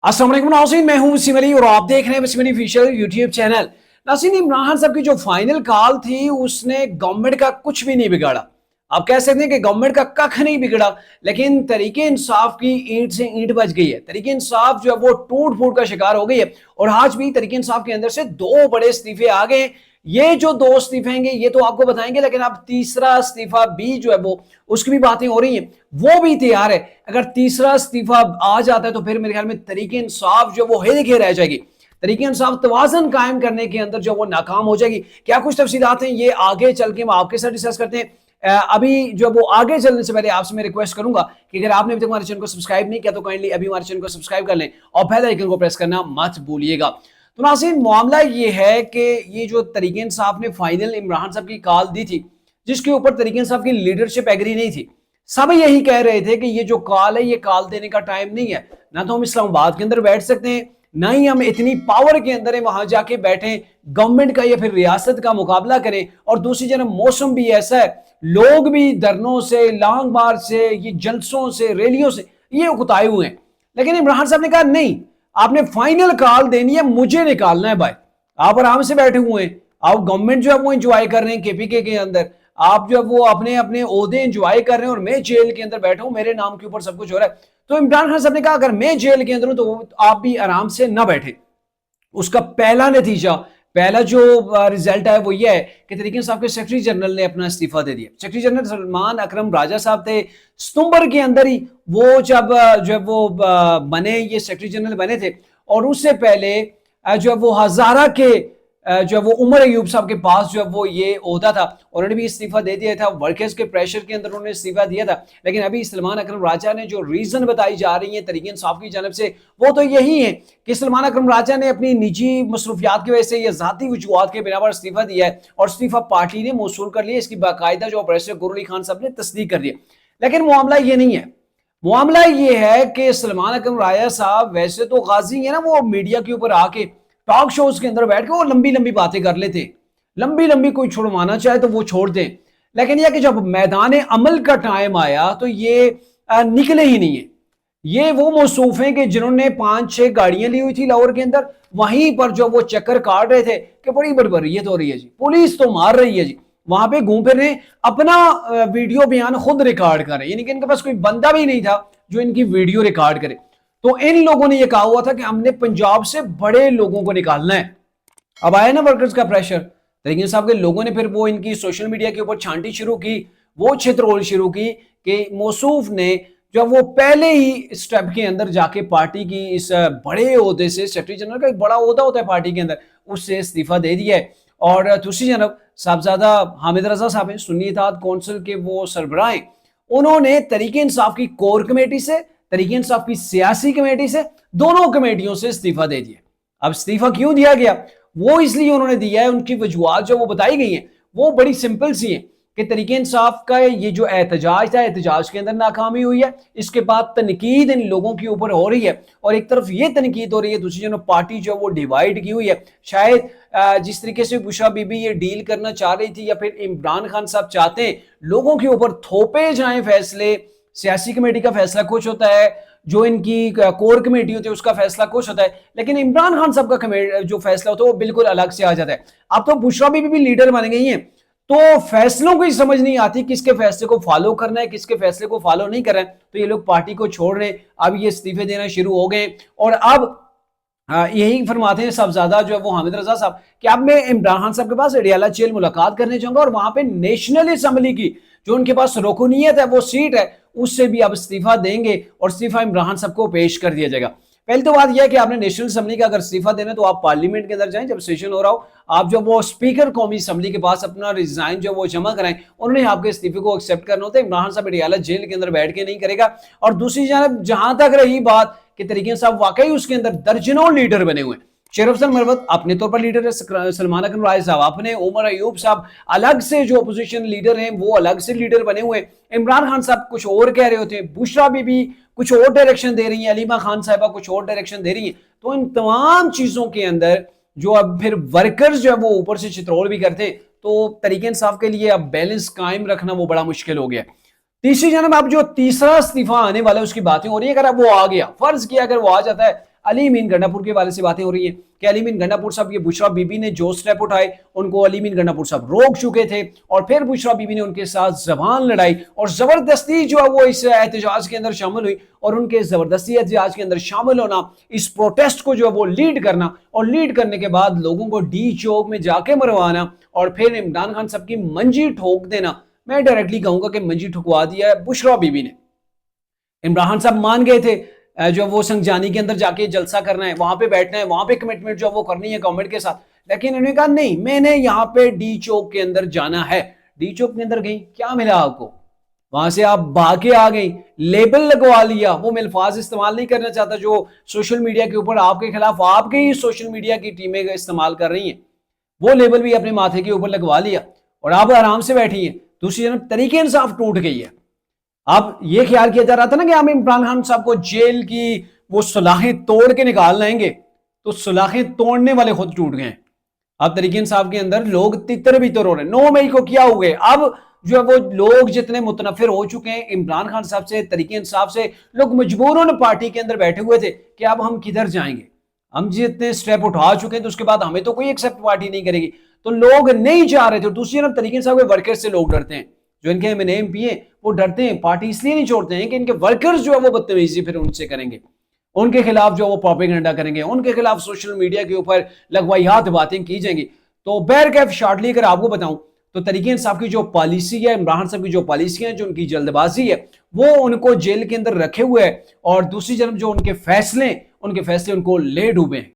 अस्सलाम वालेकुम नाज़रीन, मैं हूं वसीम अली और आप देख रहे हैं Waseem Ali official YouTube channel. नाज़रीन, इमरान खान साहब की जो फाइनल कॉल थी उसने गवर्नमेंट का कुछ भी नहीं बिगाड़ा। आप कह सकते हैं कि गवर्नमेंट का कख नहीं बिगड़ा, लेकिन तरीके इंसाफ की ईंट से ईंट बच गई है। तरीके इंसाफ जो है वो टूट फूट का शिकार हो गई है और आज भी तरीके इंसाफ के अंदर से दो बड़े इस्तीफे आ गए हैं। ये जो दो इस्तीफे हैं ये तो आपको बताएंगे, लेकिन अब तीसरा इस्तीफा भी जो है वो उसकी भी बातें हो रही हैं, वो भी तैयार है। अगर तीसरा इस्तीफा आ जाता है तो फिर मेरे ख्याल में तरीके इंसाफ जो वो हिल के रह जाएगी। तरीके इंसाफ तवाज़ुन कायम करने के अंदर जो वो नाकाम हो जाएगी। क्या कुछ तफसीलात हैं ये आगे चल के हम आपके साथ डिस्कस करते हैं। अभी जो वो आगे चलने से पहले आपसे मैं रिक्वेस्ट करूंगा कि अगर आपने अभी तक हमारे चैनल को सब्सक्राइब नहीं किया तो काइंडली अभी हमारे चैनल को सब्सक्राइब कर लें और बेल आइकन को प्रेस करना मत भूलिएगा। तो नाज़रीन, मामला ये है कि ये जो तरीके इंसाफ ने फाइनल इमरान साहब की कॉल दी थी, जिसके ऊपर तरीके इंसाफ की लीडरशिप एग्री नहीं थी। सब यही कह रहे थे कि ये जो कॉल है ये कॉल देने का टाइम नहीं है। ना तो हम इस्लामाबाद के अंदर बैठ सकते हैं, ना ही हम इतनी पावर के अंदर है वहां जाके बैठे गवर्नमेंट का या फिर रियासत का मुकाबला करें। और दूसरी तरफ मौसम भी ऐसा है, लोग भी धरनों से, लॉन्ग मार्च से, ये जलसों से, रैलियों से ये उकताए हुए हैं। लेकिन इमरान साहब ने कहा नहीं, आपने फाइनल कॉल देनी है, मुझे निकालना है भाई। आप आराम से बैठे हुए हैं, आप गवर्नमेंट जो है वो एंजॉय कर रहे हैं केपीके के अंदर, आप जो है वो अपने अपने ओहदे एंजॉय कर रहे हैं और मैं जेल के अंदर बैठा हूं, मेरे नाम के ऊपर सब कुछ हो रहा है। तो इमरान खान साहब ने कहा अगर मैं जेल के अंदर हूं तो आप भी आराम से ना बैठे। उसका पहला नतीजा, पहला जो रिजल्ट है वो ये है कि तरीके साहब के सेक्रेटरी जनरल ने अपना इस्तीफा दे दिया। सेक्रेटरी जनरल सलमान अकरम राजा साहब थे, सितंबर के अंदर ही वो जब जो है वो बने, ये सेक्रेटरी जनरल बने थे। और उससे पहले जो है वो हजारा के जो है वो उमर अयूब साहब के पास जो है वो ये ओहदा था, उन्होंने भी इस्तीफा दे दिया था। वर्कर्स के प्रेशर के अंदर उन्होंने इस्तीफा दिया था। लेकिन अभी सलमान अकरम राजा ने जो रीजन बताई जा रही है तरीके इंसाफ की जानब से, वो तो यही है कि सलमान अकरम राजा ने अपनी निजी मसरूफियात की वजह से या ज़ाती वजूहात के बिना पर इस्तीफा दिया है और इस्तीफा पार्टी ने मौसूल कर लिया। इसकी बाकायदा जो ऑपरेशन गुर अली खान साहब ने तस्दीक कर दिया। लेकिन मामला ये नहीं है, मामला ये है कि सलमान अकरम राजा साहब वैसे तो गाजी है ना, वो मीडिया के ऊपर आके टॉक शोज के अंदर बैठ के वो लंबी लंबी बातें कर लेते, लंबी लंबी, कोई छुड़वाना चाहे तो वो छोड़ दें। लेकिन यह कि जब मैदान अमल का टाइम आया तो ये निकले ही नहीं है। ये वो मौसूफ हैं कि जिन्होंने 5-6 गाड़ियां ली हुई थी लाहौर के अंदर, वहीं पर जो वो चक्कर काट रहे थे कि बड़ी बर्बरियत हो रही है जी, पुलिस तो मार रही है जी, वहां पे घूम फिर रहे, अपना वीडियो बयान खुद रिकॉर्ड कर रहे, यानी कि इनके पास कोई बंदा भी नहीं था जो इनकी वीडियो रिकॉर्ड करे। तो इन लोगों ने यह कहा हुआ था कि हमने पंजाब से बड़े लोगों को निकालना है। अब आया ना वर्कर्स का प्रेशर, तरीके साहब के लोगों ने फिर वो इनकी सोशल मीडिया के ऊपर छांटी शुरू की, वो छितरोल शुरू की कि मौसूफ ने जब वो पहले ही स्टेप के अंदर जाके पार्टी की इस बड़े ओहदे से, सेक्रेटरी जनरल का एक बड़ा ओहदा होता है पार्टी के अंदर, उससे इस्तीफा दे दिया है। और दूसरी जानब साहबजादा हामिद रजा साहब हैं, सुन्नी इत्तेहाद कौंसिल के वो सरबराह हैं, उन्होंने तरीके इंसाफ की कोर कमेटी से, तरीके इंसाफ की सियासी कमेटी से, दोनों कमेटियों से इस्तीफा दे दिया। अब इस्तीफा क्यों दिया गया, वो इसलिए उन्होंने दिया है, उनकी वजूहात जो वो बताई गई हैं वो बड़ी सिंपल सी हैं कि तरीके इंसाफ का ये जो एहतजाज था, एहतजाज के अंदर नाकामी हुई है। इसके बाद तनकीद इन लोगों के ऊपर हो रही है और एक तरफ ये तनकीद हो रही है, दूसरी तरफ पार्टी जो वो डिवाइड की हुई है। शायद जिस तरीके से बुशरा बीबी ये डील करना चाह रही थी या फिर इमरान खान साहब चाहते हैं लोगों के ऊपर थोपे जाए फैसले, सियासी कमेटी का फैसला कुछ होता है, जो इनकी कोर कमेटी होती है उसका फैसला कुछ होता है, लेकिन इमरान खान साहब का जो फैसला होता है वो बिल्कुल अलग से आ जाता है। अब तो बुशरा बीबी भी लीडर बन गई हैं, तो फैसलों की समझ नहीं आती किसके फैसले को फॉलो करना है, किसके फैसले को फॉलो नहीं करना है। तो ये लोग पार्टी को छोड़ रहे हैं, अब ये इस्तीफे देना शुरू हो गए और अब यही फरमाते हैं साहबजादा जो है वो हामिद रजा साहब कि अब मैं इमरान खान साहब के पास अडियाला जेल मुलाकात करने जाऊंगा और वहां पे नेशनल असम्बली की जो उनके पास रुकनीयत है, वो सीट है, उससे भी अब इस्तीफा देंगे और इस्तीफा इमरान खान साहब को पेश कर दिया जाएगा। पहले तो बात यह है कि आपने नेशनल असम्बली का अगर इस्तीफा देना तो आप पार्लियामेंट के अंदर जाएं, जब सेशन हो रहा हो आप जो वो स्पीकर कौमी असम्बली के पास अपना रिजाइन जो वो जमा कराएं, उन्होंने आपके इस्तीफे को एक्सेप्ट करना होता है। इमरान साहब अडियाला जेल के अंदर बैठ के नहीं करेगा। और दूसरी जानब जहां तक रही बात कि तरीके साहब वाकई उसके अंदर दर्जनों लीडर बने हुए हैं, शेर अफजल मरवत अपने तौर पर लीडर है, सलमान अकरम राय साहब अपने, उमर अयूब साहब अलग से जो अपोजिशन लीडर हैं वो अलग से लीडर बने हुए, इमरान खान साहब कुछ और कह रहे होते हैं, बुशरा बीबी कुछ और डायरेक्शन दे रही है, अलीमा खान साहबा कुछ और डायरेक्शन दे रही है। तो इन तमाम चीजों के अंदर जो अब फिर वर्कर्स जो है वो ऊपर से चित्रोल भी करते, तो तरीके इंसाफ के लिए अब बैलेंस कायम रखना वो बड़ा मुश्किल हो गया। तीसरी जानब अब जो तीसरा इस्तीफा आने वाला है उसकी बातें हो रही है। अगर अब वो आ गया, फर्ज किया अगर वो आ जाता है, अली अमीन गंडापुर के वाले से बातें हो रही हैं कि अली अमीन गंडापुर साहब, ये बुशरा बीबी ने जो स्टेप उठाए उनको अली अमीन गंडापुर साहब रोक चुके थे और फिर बुशरा बीबी ने उनके साथ जबान लड़ाई और जबरदस्ती जो है वो इस एहतजाज के अंदर शामिल हुई और उनके जबरदस्ती एहतजाज के अंदर शामिल होना, इस प्रोटेस्ट को जो है वो लीड करना और लीड करने के बाद लोगों को डी चौक में जाके मरवाना और फिर इमरान खान साहब की मंजी ठोक देना। मैं डायरेक्टली कहूंगा कि मंजी ठुकवा दिया है बुशरा बीबी ने। इमरान खान साहब मान गए थे जो वो संगजानी के अंदर जाके जलसा करना है, वहां पे बैठना है, वहां पे कमिटमेंट जो वो करनी है गवर्नमेंट के साथ, लेकिन इन्होंने कहा नहीं, मैंने यहाँ पे डी चौक के अंदर जाना है। डी चौक के अंदर गई, क्या मिला आपको? वहां से आप भागे आ गई, लेबल लगवा लिया। वो मैं अल्फाज इस्तेमाल नहीं करना चाहता जो सोशल मीडिया के ऊपर आपके खिलाफ आपके ही सोशल मीडिया की टीमें इस्तेमाल कर रही हैं, वो लेबल भी अपने माथे के ऊपर लगवा लिया और आप आराम से बैठी हैं। दूसरी तरफ तरीके इंसाफ टूट गई है। अब ये ख्याल किया जा रहा था ना कि हम इमरान खान साहब को जेल की वो सुलाखें तोड़ के निकाल लाएंगे, तो सुलाखें तोड़ने वाले खुद टूट गए। अब तरीके इंसाफ के अंदर लोग तितर बितर हो रहे हैं। 9 मई को क्या हुए, अब जो है वो लोग जितने मुतनफिर हो चुके हैं इमरान खान साहब से, तरीके इंसाफ से, लोग मजबूरन पार्टी के अंदर बैठे हुए थे कि अब हम किधर जाएंगे, हम जितने स्टेप उठा चुके हैं तो उसके बाद हमें तो कोई एक्सेप्ट पार्टी नहीं करेगी, तो लोग नहीं जा रहे थे। दूसरी तरफ तरीके इंसाफ के वर्कर्स से लोग डरते हैं, जो इनके एमएनए हैं वो डरते हैं, पार्टी इसलिए नहीं छोड़ते हैं कि इनके वर्कर्स जो है वो बदतमीजी फिर उनसे करेंगे, उनके खिलाफ जो वो प्रोपेगेंडा करेंगे, उनके खिलाफ सोशल मीडिया के ऊपर लगवाहियात बातें की जाएंगी। तो बहरकैफ शॉर्टली अगर आपको बताऊं तो तरीके इंसाफ की जो पॉलिसी है, इमरान साहब की जो पॉलिसी है, जो उनकी जल्दबाजी है, वो उनको जेल के अंदर रखे हुए है और दूसरी तरफ जो उनके फैसले उनको ले डूबे हैं।